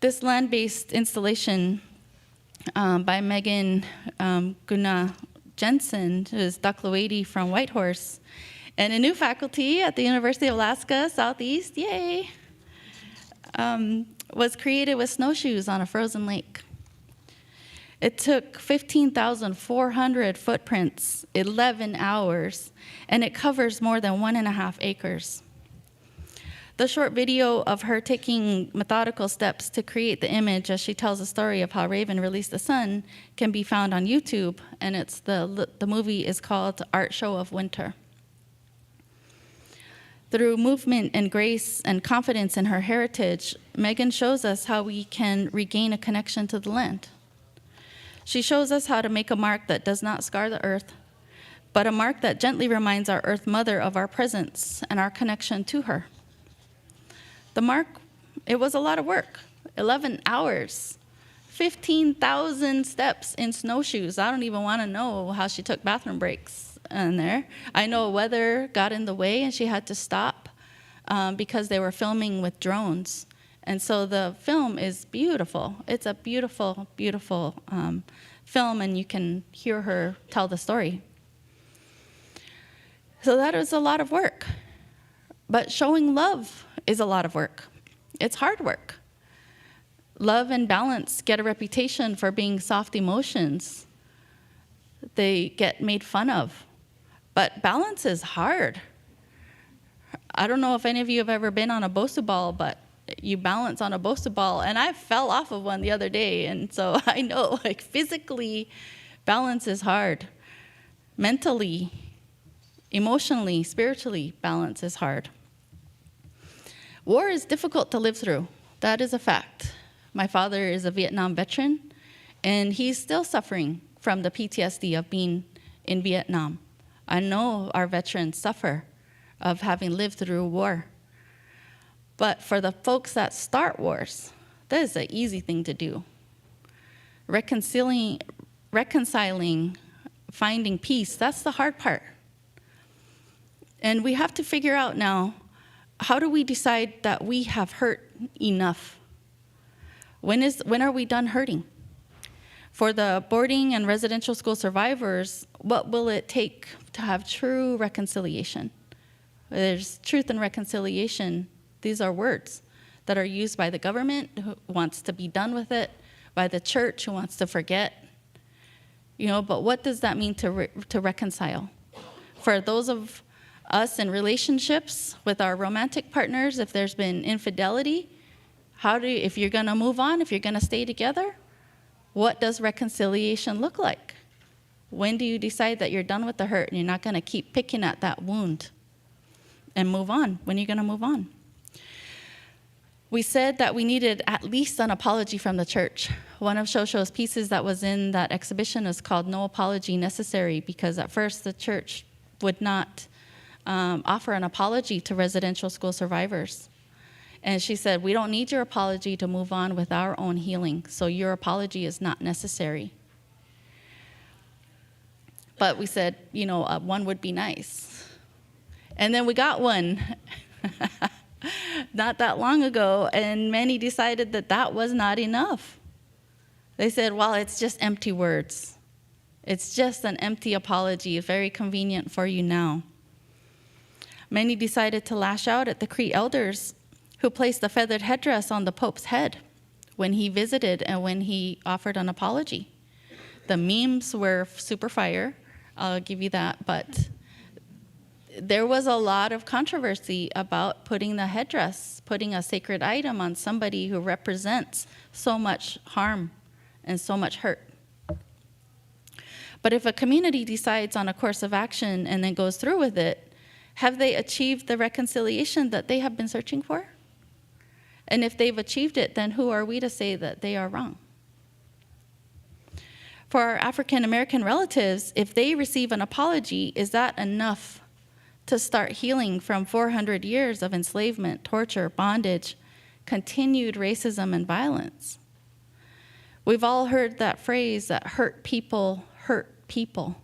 E: This land-based installation by Megan Gunnar Jensen, who is Duckloady from Whitehorse, and a new faculty at the University of Alaska Southeast, yay, was created with snowshoes on a frozen lake. It took 15,400 footprints, 11 hours, and it covers more than 1.5 acres. The short video of her taking methodical steps to create the image as she tells the story of how Raven released the sun can be found on YouTube, and the movie is called Art Show of Winter. Through movement and grace and confidence in her heritage, Megan shows us how we can regain a connection to the land. She shows us how to make a mark that does not scar the earth, but a mark that gently reminds our Earth Mother of our presence and our connection to her. The mark, it was a lot of work, 11 hours, 15,000 steps in snowshoes. I don't even want to know how she took bathroom breaks in there. I know weather got in the way and she had to stop because they were filming with drones. And so the film is beautiful. It's a beautiful, beautiful film, and you can hear her tell the story. So that is a lot of work. But showing love is a lot of work. It's hard work. Love and balance get a reputation for being soft emotions. They get made fun of. But balance is hard. I don't know if any of you have ever been on a Bosu ball, but you balance on a Bosu ball, and I fell off of one the other day, and so I know, like, physically, balance is hard. Mentally, emotionally, spiritually, balance is hard. War is difficult to live through. That is a fact. My father is a Vietnam veteran, and he's still suffering from the PTSD of being in Vietnam. I know our veterans suffer of having lived through war. But for the folks that start wars, that is an easy thing to do. Reconciling, finding peace, that's the hard part. And we have to figure out now, how do we decide that we have hurt enough? When are we done hurting? For the boarding and residential school survivors, what will it take to have true reconciliation? There's truth and reconciliation. These are words that are used by the government who wants to be done with it, by the church who wants to forget. But what does that mean to reconcile? For those of us in relationships with our romantic partners, if there's been infidelity, if you're going to move on, if you're going to stay together, what does reconciliation look like? When do you decide that you're done with the hurt and you're not going to keep picking at that wound and move on? When are you going to move on? We said that we needed at least an apology from the church. One of Sho Sho's pieces that was in that exhibition is called No Apology Necessary, because at first the church would not offer an apology to residential school survivors. And she said, we don't need your apology to move on with our own healing, so your apology is not necessary. But we said, one would be nice. And then we got one not that long ago, and many decided that that was not enough. They said, well, it's just empty words. It's just an empty apology, very convenient for you now. Many decided to lash out at the Cree elders who placed a feathered headdress on the Pope's head when he visited and when he offered an apology. The memes were super fire, I'll give you that, but there was a lot of controversy about putting the headdress, putting a sacred item on somebody who represents so much harm and so much hurt. But if a community decides on a course of action and then goes through with it, have they achieved the reconciliation that they have been searching for? And if they've achieved it, then who are we to say that they are wrong? For our African American relatives, if they receive an apology, is that enough to start healing from 400 years of enslavement, torture, bondage, continued racism, and violence? We've all heard that phrase that hurt people hurt people.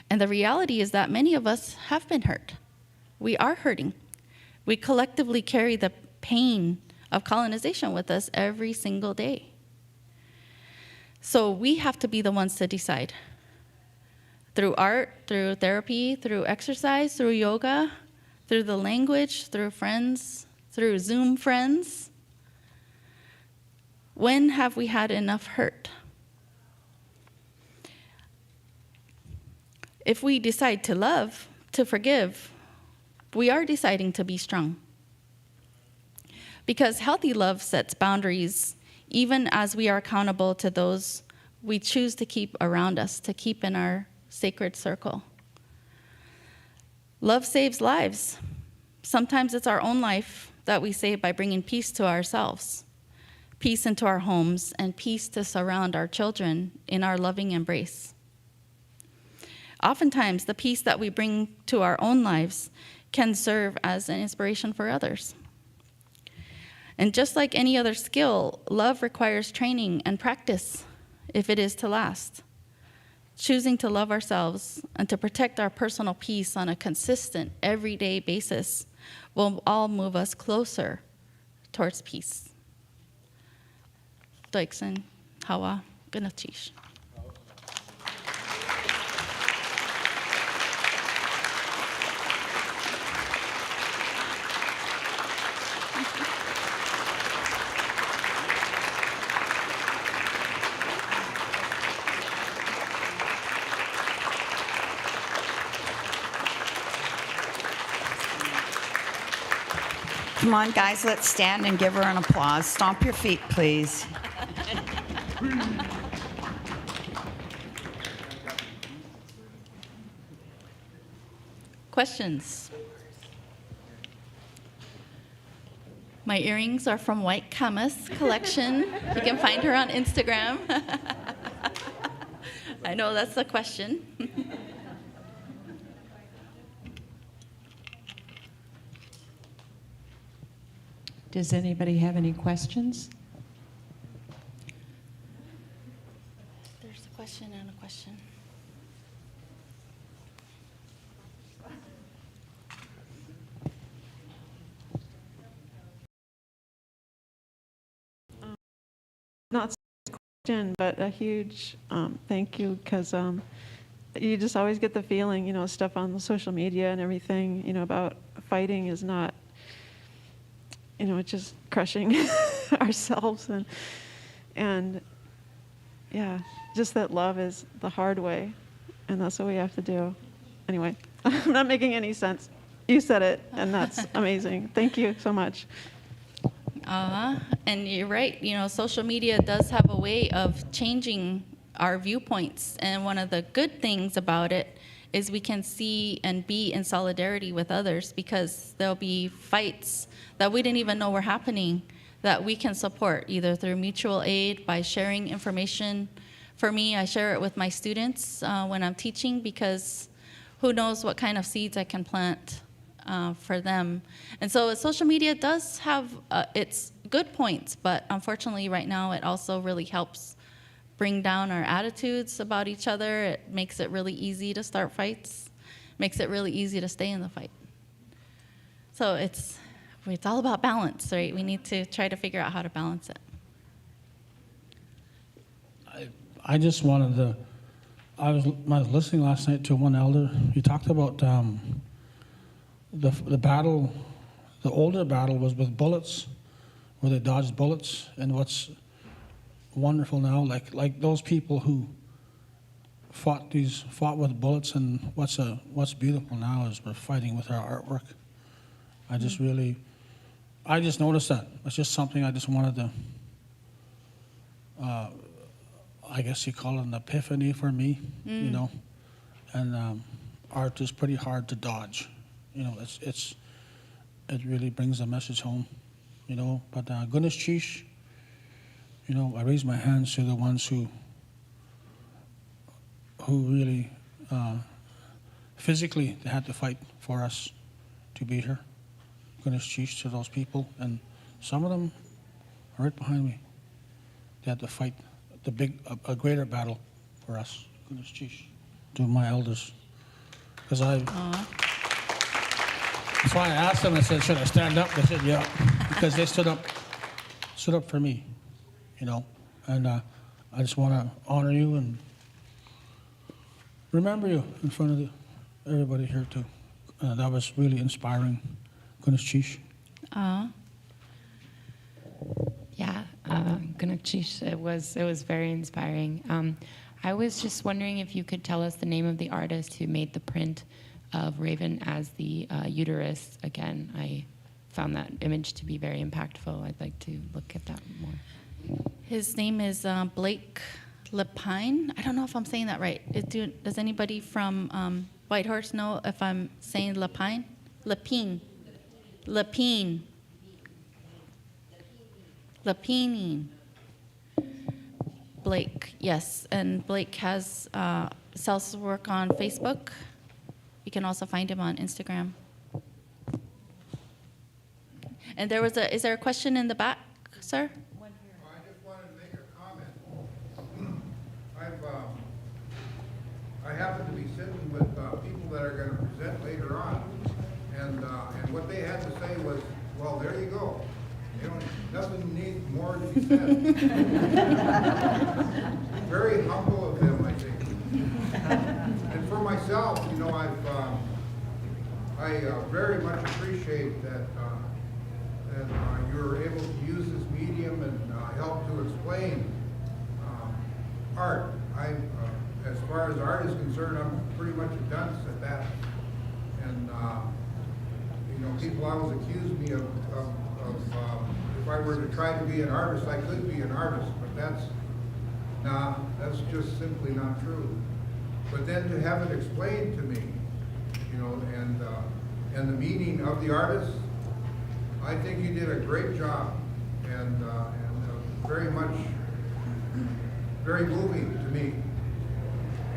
E: And the reality is that many of us have been hurt. We are hurting. We collectively carry the pain of colonization with us every single day. So we have to be the ones to decide. Through art, through therapy, through exercise, through yoga, through the language, through friends, through Zoom friends. When have we had enough hurt? If we decide to love, to forgive, we are deciding to be strong. Because healthy love sets boundaries, even as we are accountable to those we choose to keep around us, to keep in our sacred circle. Love saves lives. Sometimes it's our own life that we save by bringing peace to ourselves, peace into our homes, and peace to surround our children in our loving embrace. Oftentimes, the peace that we bring to our own lives can serve as an inspiration for others. And just like any other skill, love requires training and practice if it is to last. Choosing to love ourselves and to protect our personal peace on a consistent, everyday basis will all move us closer towards peace. Doiksen, Hawa, Ganachish.
A: Come on, guys, let's stand and give her an applause. Stomp your feet, please.
E: Questions? My earrings are from White Camas collection. You can find her on Instagram. I know that's the question.
D: Does anybody have any questions?
E: There's a question and a question.
G: Not a question, but a huge thank you, because you just always get the feeling, stuff on the social media and everything, about fighting is not, just crushing ourselves and yeah, just that love is the hard way, and that's what we have to do. Anyway, I'm not making any sense. You said it, and that's amazing. Thank you so much.
E: And you're right, social media does have a way of changing our viewpoints. And one of the good things about it is we can see and be in solidarity with others, because there'll be fights that we didn't even know were happening that we can support, either through mutual aid, by sharing information. For me, I share it with my students when I'm teaching, because who knows what kind of seeds I can plant for them. And so social media does have its good points, but unfortunately right now it also really helps bring down our attitudes about each other. It makes it really easy to start fights, makes it really easy to stay in the fight. So it's all about balance, right? We need to try to figure out how to balance it.
H: I just wanted to, I was listening last night to one elder. He talked about the battle, the older battle was with bullets, where they dodged bullets, and what's wonderful now, like those people who fought with bullets, and what's beautiful now is we're fighting with our artwork. I just noticed that. It's just something I just wanted to, I guess you call it an epiphany for me, and art is pretty hard to dodge. It really brings a message home, but goodness cheesh, I raise my hands to the ones who really physically they had to fight for us to be here. Goodness cheesh to those people, and some of them are right behind me. They had to fight a greater battle for us. Goodness cheesh to my elders, because that's why I asked them. I said, should I stand up? They said, yeah, because they stood up stood up for me, you know, and I just want to honor you and remember you in front of everybody here too. That was really inspiring. Kunischish.
I: Yeah, Gunakchish, it was very inspiring. I was just wondering if you could tell us the name of the artist who made the print of Raven as the uterus again. I found that image to be very impactful. I'd like to look at that more.
E: His name is Blake Lepine. I don't know if I'm saying that right. Does anybody from Whitehorse know if I'm saying Lepine? Lepine. Lepine. Lepine. Blake, yes. And Blake sells his work on Facebook. You can also find him on Instagram. And is there a question in the back, sir?
B: I just wanted to make a comment. I happen to be sitting with people that are going to present later on, and what they had to say was, well, there you go. Nothing needs more to be said. Very humble of them, I think. And for myself, you know, I very much appreciate that you're able to use this medium and help to explain art. As far as art is concerned, I'm pretty much a dunce at that. And you know, people always accuse me of if I were to try to be an artist, I could be an artist, but that's just simply not true. But then to have it explained to me, you know, and the meaning of the artist, I think you did a great job, and very moving to me,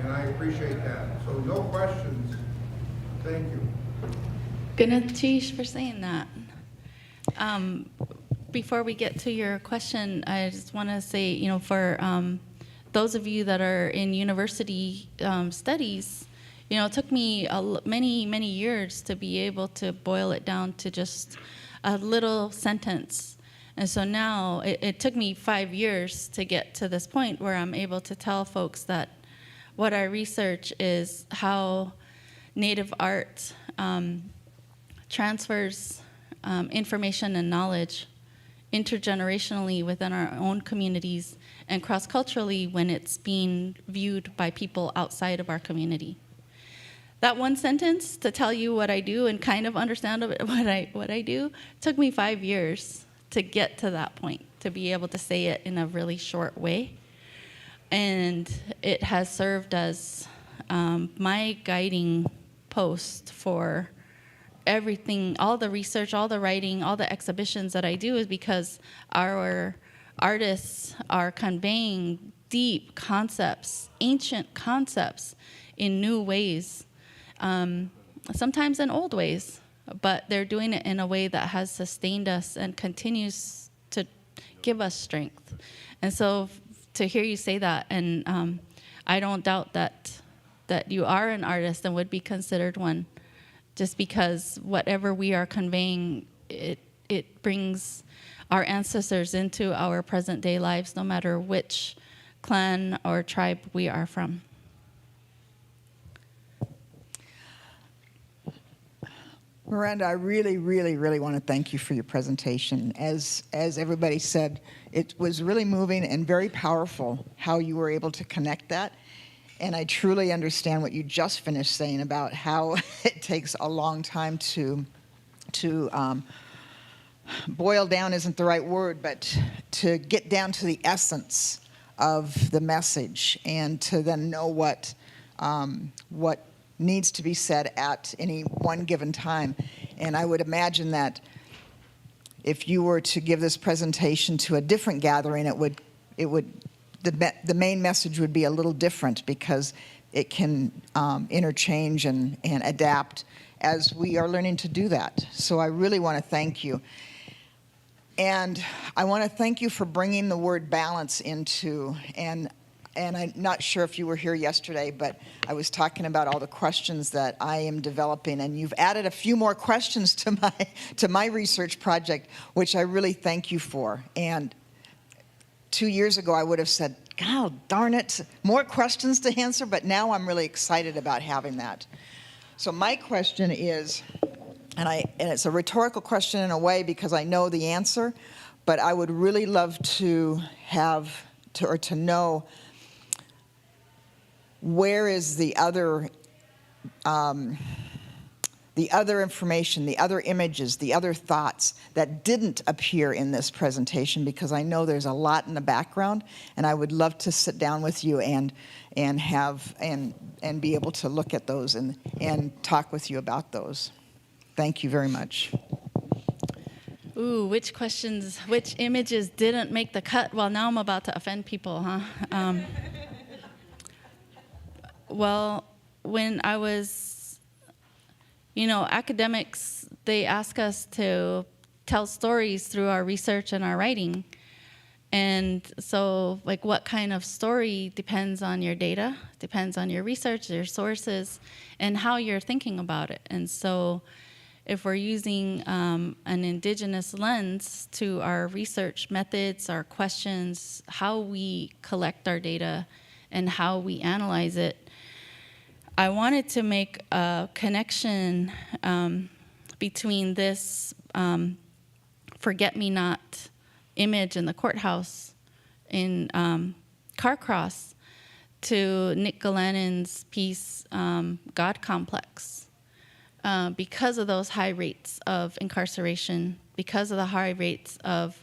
B: and I appreciate that. So no questions. Thank you.
E: Gunatish for saying that. Before we get to your question, I just want to say, you know, for those of you that are in university studies, you know, it took me many years to be able to boil it down to just a little sentence. And so now it took me 5 years to get to this point where I'm able to tell folks that what I research is how Native art transfers information and knowledge intergenerationally within our own communities and cross-culturally when it's being viewed by people outside of our community. That one sentence to tell you what I do and kind of understand what I do took me 5 years to get to that point, to be able to say it in a really short way. And it has served as my guiding post for everything, all the research, all the writing, all the exhibitions that I do is because our artists are conveying deep concepts, ancient concepts in new ways, sometimes in old ways, but they're doing it in a way that has sustained us and continues to give us strength. And so to hear you say that, and I don't doubt that you are an artist and would be considered one, just because whatever we are conveying, it brings our ancestors into our present day lives, no matter which clan or tribe we are from.
J: Miranda, I really want to thank you for your presentation. As everybody said, it was really moving and very powerful how you were able to connect that. And I truly understand what you just finished saying about how it takes a long time to boil down isn't the right word, but to get down to the essence of the message and to then know what needs to be said at any one given time. And I would imagine that if you were to give this presentation to a different gathering, the main message would be a little different because it can interchange and adapt as we are learning to do that. So I really want to thank you. And I want to thank you for bringing the word balance into, and and I'm not sure if you were here yesterday, but I was talking about all the questions that I am developing, and you've added a few more questions to my research project, which I really thank you for. And 2 years ago, I would have said, God darn it, more questions to answer, but now I'm really excited about having that. So my question is, and it's a rhetorical question in a way because I know the answer, but I would really love to to know where is the other information, the other images, the other thoughts that didn't appear in this presentation, because I know there's a lot in the background, and I would love to sit down with you and be able to look at those and talk with you about those. Thank you very much.
E: Ooh, which images didn't make the cut? Well, now I'm about to offend people, huh? Well, when I was, academics, they ask us to tell stories through our research and our writing. And so, what kind of story depends on your data, depends on your research, your sources, and how you're thinking about it. And so, if we're using an indigenous lens to our research methods, our questions, how we collect our data, and how we analyze it, I wanted to make a connection between this forget-me-not image in the courthouse in Carcross to Nick Gallanon's piece, God Complex. Because of those high rates of incarceration, because of the high rates of,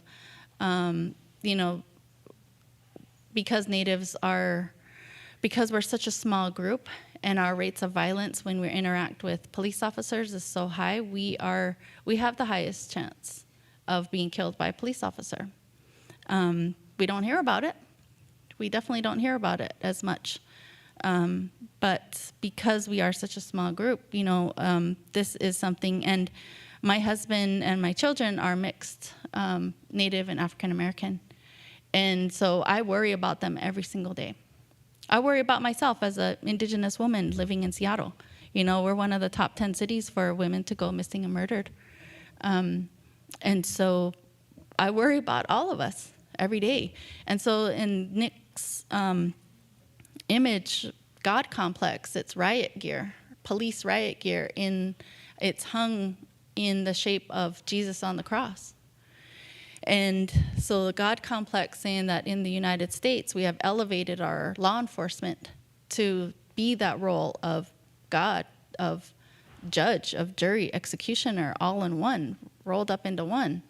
E: because because we're such a small group and our rates of violence when we interact with police officers is so high, we have the highest chance of being killed by a police officer. We don't hear about it. We definitely don't hear about it as much. But because we are such a small group, this is something, and my husband and my children are mixed, Native and African American. And so I worry about them every single day. I worry about myself as an Indigenous woman living in Seattle. We're one of the top 10 cities for women to go missing and murdered. And so I worry about all of us every day. And so in Nick's image, God Complex, it's riot gear, police riot gear, it's hung in the shape of Jesus on the cross. And so the God Complex saying that in the United States, we have elevated our law enforcement to be that role of God, of judge, of jury, executioner, all in one, rolled up into one.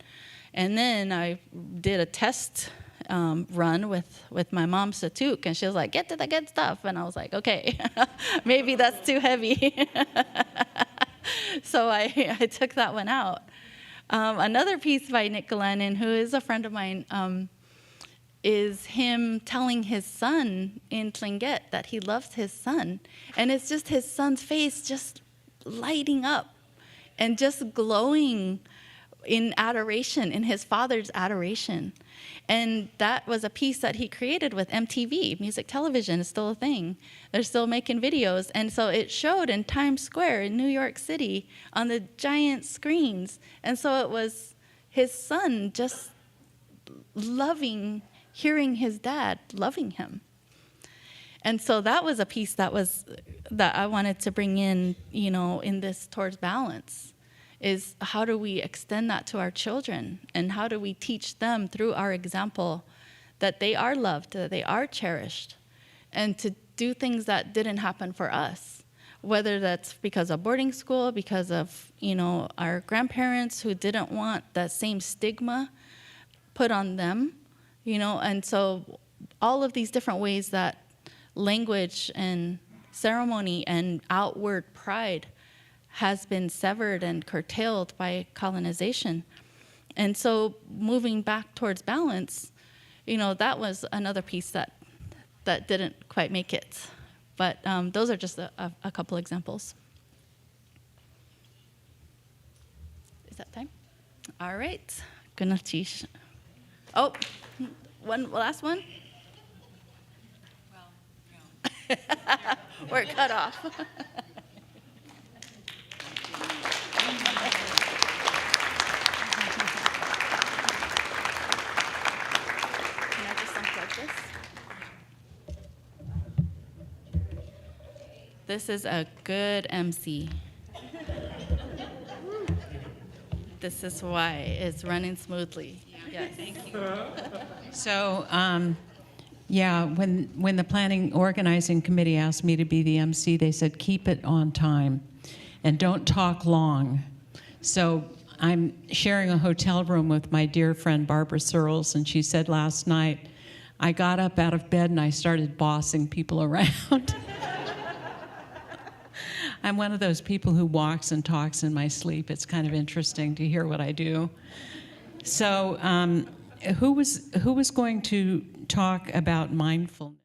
E: And then I did a test run with my mom, Satuk, and she was like, get to the good stuff. And I was like, okay, maybe that's too heavy. So I took that one out. Another piece by Nick Gallanon, who is a friend of mine, is him telling his son in Tlingit that he loves his son. And it's just his son's face just lighting up and just glowing in adoration, in his father's adoration. And that was a piece that he created with MTV. Music television is still a thing. They're still making videos. And so it showed in Times Square in New York City on the giant screens. And so it was his son just loving, hearing his dad loving him. And so that was a piece that I wanted to bring in, in this towards balance. Is how do we extend that to our children, and how do we teach them through our example that they are loved, that they are cherished, and to do things that didn't happen for us, whether that's because of boarding school, because of our grandparents who didn't want that same stigma put on them, and so all of these different ways that language and ceremony and outward pride has been severed and curtailed by colonization. And so moving back towards balance, that was another piece that didn't quite make it. But those are just a couple examples. Is that time? All right. Oh, one last one?
K: Well,
E: We're cut off. Can I just unplug this? This is a good MC. This is why it's running smoothly. Yes. Thank you.
D: So, yeah, when the planning organizing committee asked me to be the MC, they said, keep it on time and don't talk long. So I'm sharing a hotel room with my dear friend Barbara Searles, and she said last night, I got up out of bed and I started bossing people around. I'm one of those people who walks and talks in my sleep. It's kind of interesting to hear what I do. So who was going to talk about mindfulness?